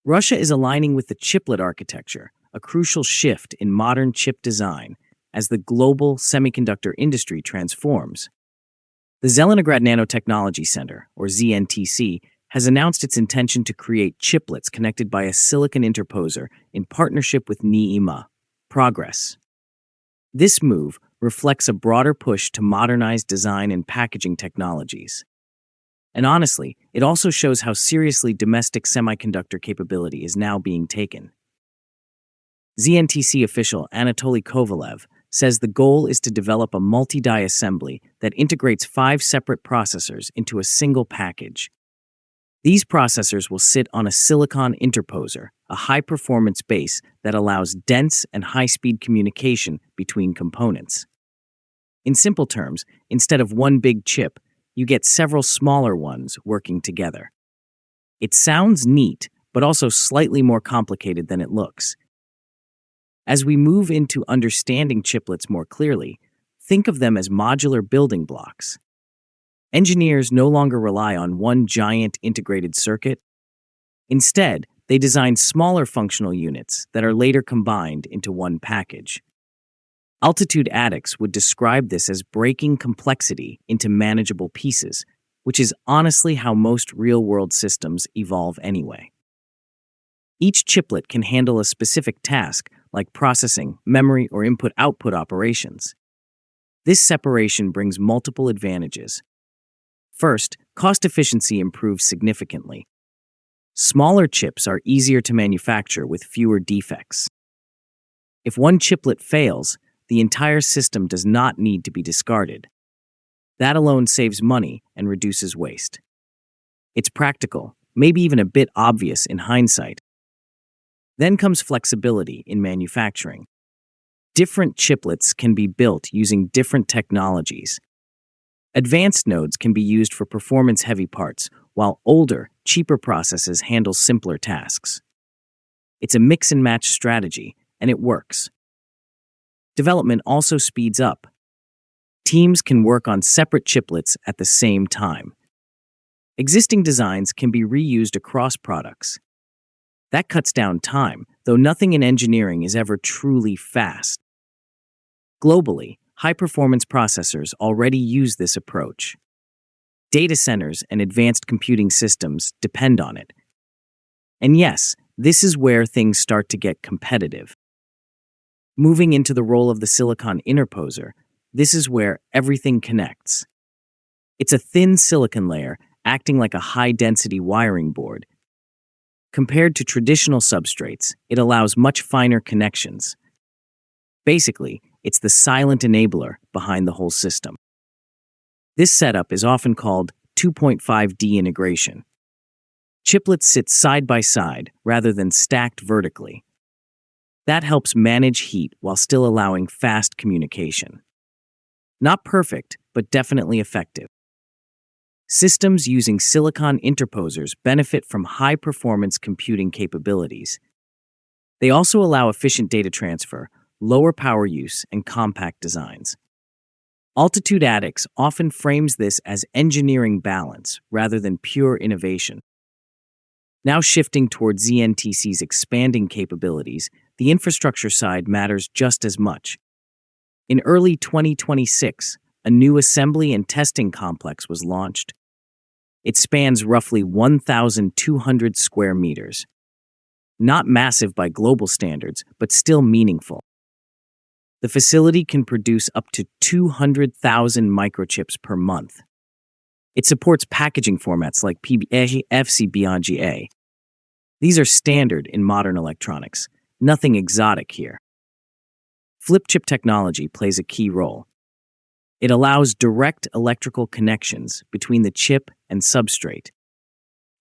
Russia is aligning with the chiplet architecture, a crucial shift in modern chip design as the global semiconductor industry transforms. The Zelenograd Nanotechnology Center, or ZNTC, has announced its intention to create chiplets connected by a silicon interposer in partnership with NIIMA. Progress. This move reflects a broader push to modernize design and packaging technologies. And honestly, it also shows how seriously domestic semiconductor capability is now being taken. ZNTC official Anatoly Kovalev says the goal is to develop a multi-die assembly that integrates 5 separate processors into a single package. These processors will sit on a silicon interposer, a high-performance base that allows dense and high-speed communication between components. In simple terms, instead of one big chip, you get several smaller ones working together. It sounds neat, but also slightly more complicated than it looks. As we move into understanding chiplets more clearly, think of them as modular building blocks. Engineers no longer rely on one giant integrated circuit. Instead, they design smaller functional units that are later combined into one package. Altitude Addicts would describe this as breaking complexity into manageable pieces, which is honestly how most real-world systems evolve anyway. Each chiplet can handle a specific task, like processing, memory, or input-output operations. This separation brings multiple advantages. First, cost efficiency improves significantly. Smaller chips are easier to manufacture with fewer defects. If one chiplet fails, the entire system does not need to be discarded. That alone saves money and reduces waste. It's practical, maybe even a bit obvious in hindsight. Then comes flexibility in manufacturing. Different chiplets can be built using different technologies. Advanced nodes can be used for performance-heavy parts, while older, cheaper processes handle simpler tasks. It's a mix-and-match strategy, and it works. Development also speeds up. Teams can work on separate chiplets at the same time. Existing designs can be reused across products. That cuts down time, though nothing in engineering is ever truly fast. Globally, high-performance processors already use this approach. Data centers and advanced computing systems depend on it. And yes, this is where things start to get competitive. Moving into the role of the silicon interposer, this is where everything connects. It's a thin silicon layer acting like a high-density wiring board. Compared to traditional substrates, it allows much finer connections. Basically, it's the silent enabler behind the whole system. This setup is often called 2.5D integration. Chiplets sit side by side rather than stacked vertically. That helps manage heat while still allowing fast communication. Not perfect, but definitely effective. Systems using silicon interposers benefit from high-performance computing capabilities. They also allow efficient data transfer, lower power use, and compact designs. Altitude Addicts often frames this as engineering balance rather than pure innovation. Now shifting toward ZNTC's expanding capabilities, the infrastructure side matters just as much. In early 2026, a new assembly and testing complex was launched. It spans roughly 1,200 square meters. Not massive by global standards, but still meaningful. The facility can produce up to 200,000 microchips per month. It supports packaging formats like PBGA and FC-BGA. These are standard in modern electronics, nothing exotic here. Flip chip technology plays a key role. It allows direct electrical connections between the chip and substrate.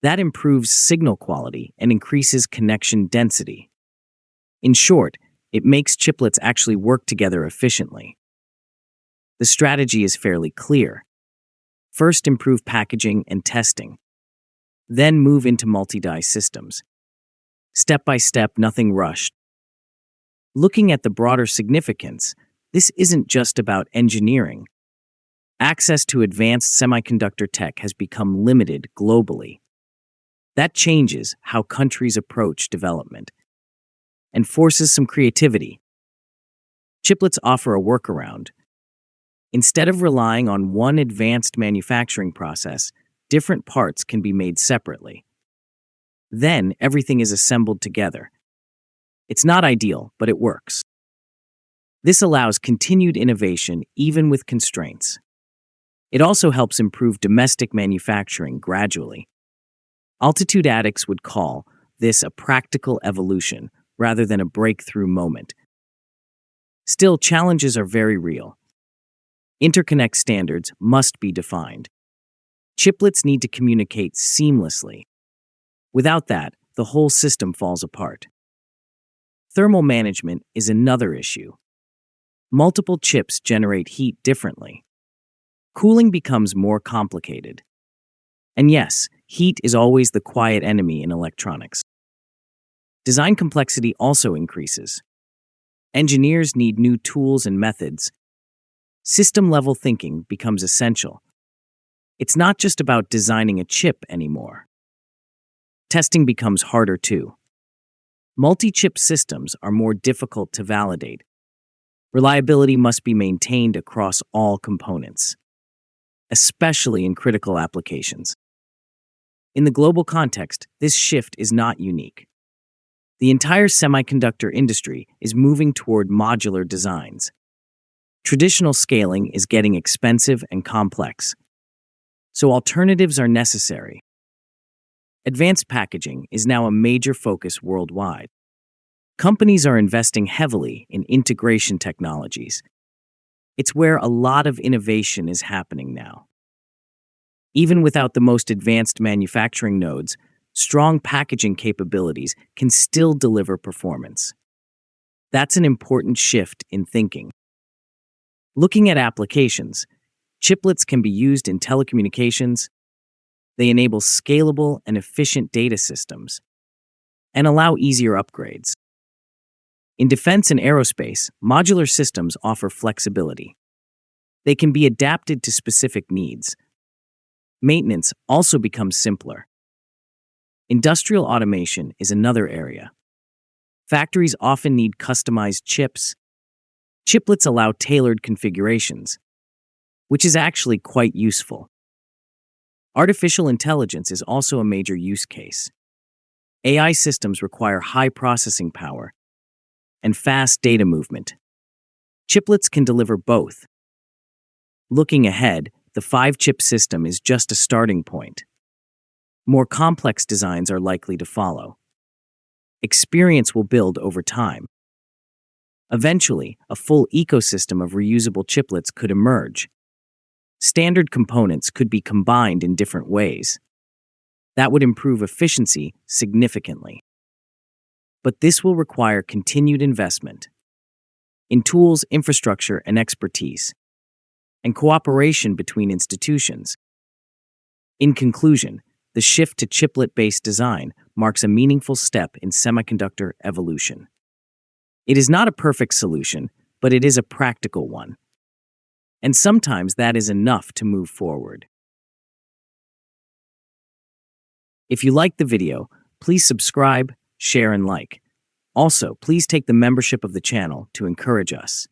That improves signal quality and increases connection density. In short, it makes chiplets actually work together efficiently. The strategy is fairly clear. First, improve packaging and testing. Then move into multi-die systems. Step by step, nothing rushed. Looking at the broader significance, this isn't just about engineering. Access to advanced semiconductor tech has become limited globally. That changes how countries approach development and forces some creativity. Chiplets offer a workaround. Instead of relying on one advanced manufacturing process, different parts can be made separately. Then everything is assembled together. It's not ideal, but it works. This allows continued innovation even with constraints. It also helps improve domestic manufacturing gradually. Altitude addicts would call this a practical evolution rather than a breakthrough moment. Still, challenges are very real. Interconnect standards must be defined. Chiplets need to communicate seamlessly. Without that, the whole system falls apart. Thermal management is another issue. Multiple chips generate heat differently. Cooling becomes more complicated. And yes, heat is always the quiet enemy in electronics. Design complexity also increases. Engineers need new tools and methods. System-level thinking becomes essential. It's not just about designing a chip anymore. Testing becomes harder too. Multi-chip systems are more difficult to validate. Reliability must be maintained across all components, especially in critical applications. In the global context, this shift is not unique. The entire semiconductor industry is moving toward modular designs. Traditional scaling is getting expensive and complex, so alternatives are necessary. Advanced packaging is now a major focus worldwide. Companies are investing heavily in integration technologies. It's where a lot of innovation is happening now. Even without the most advanced manufacturing nodes, strong packaging capabilities can still deliver performance. That's an important shift in thinking. Looking at applications, chiplets can be used in telecommunications. They enable scalable and efficient data systems and allow easier upgrades. In defense and aerospace, modular systems offer flexibility. They can be adapted to specific needs. Maintenance also becomes simpler. Industrial automation is another area. Factories often need customized chips. Chiplets allow tailored configurations, which is actually quite useful. Artificial intelligence is also a major use case. AI systems require high processing power and fast data movement. Chiplets can deliver both. Looking ahead, the 5-chip system is just a starting point. More complex designs are likely to follow. Experience will build over time. Eventually, a full ecosystem of reusable chiplets could emerge. Standard components could be combined in different ways. That would improve efficiency significantly. But this will require continued investment in tools, infrastructure, and expertise, and cooperation between institutions. In conclusion, the shift to chiplet-based design marks a meaningful step in semiconductor evolution. It is not a perfect solution, but it is a practical one. And sometimes that is enough to move forward. If you liked the video, please subscribe, share, and like. Also, please take the membership of the channel to encourage us.